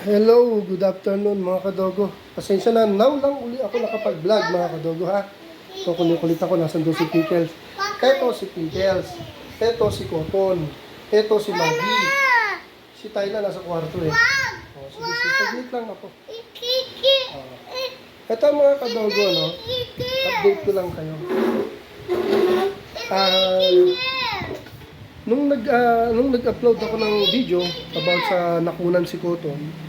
Hello, good afternoon mga kadogo. Pasensya na, now lang uli ako nakapag-vlog mga kadogo ha. So kulit ako, nasan doon si Pickles. Eto si Pickles. Eto si Cotton. Eto si Maggie. Si Tyla nasa kwarto eh. Sige, saglit lang ako. Eto mga kadogo, no? Update ko lang kayo. Nung nag-upload ako ng video about sa nakunan si Cotton,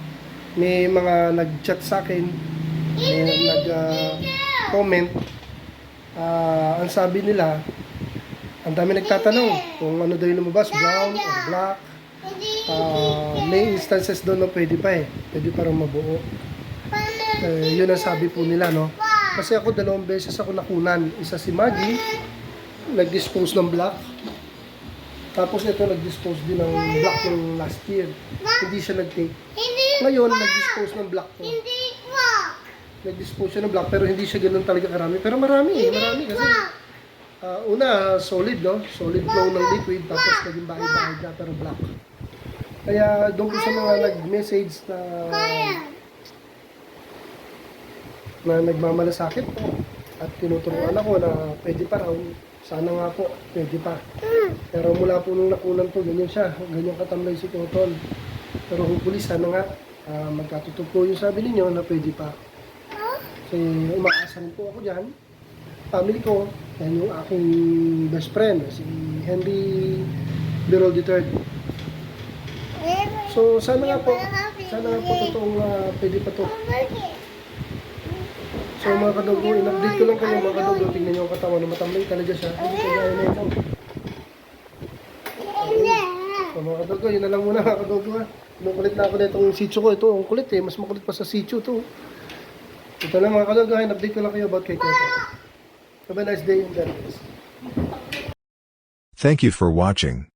may mga nag-chat sa akin, may nag-comment. Ang sabi nila, ang dami nagtatanong kung ano daw yung lumabas, brown or black. May instances doon na pwede pa eh. Pwede pa rin mabuo. Yun ang sabi po nila, no? Kasi ako 2 beses ako nakunan. Isa si Maggie, nag-dispose ng black. Tapos ito nag-dispose din ng black yung last year. Hindi siya nag-take. Ngayon, nag-dispose ng black to. Nag-dispose siya ng black pero hindi siya ganoon talaga karami. Pero marami eh. Marami kasi. Una, solid no? Solid flow ng liquid. Tapos naging bahay-bahay na pero black. Kaya doon ko sa mga nag-message na nagmamalasakit po. At tinuturuan ako na pwede pa raw. Sana nga po, pwede pa. Pero mula po nung nakunan po, ganyan siya. Ganyan katamlay si Cotton. Pero hopefully, sana nga magkatutog po yung sabi ninyo na pwede pa. Kasi umaasa rin po ako dyan. Family ko, yan yung aking best friend, si Henry Birol III. So sana nga po totoong pwede pa to. So mga kadogo, in-update ko lang kayo mga kadogo. Tingnan nyo ang katawan na matamlay talaga siya. Hindi ko gaya na ito. So mga kadogo, yun na lang muna mga kadogo ha. Kulit na ako na itong sitio ko. Ito, ang kulit eh. Mas makulit pa sa sitio to. Ito lang mga kadogo ha. In-update ko lang kayo about kay Cotton. Have a nice day and God bless. Thank you for watching.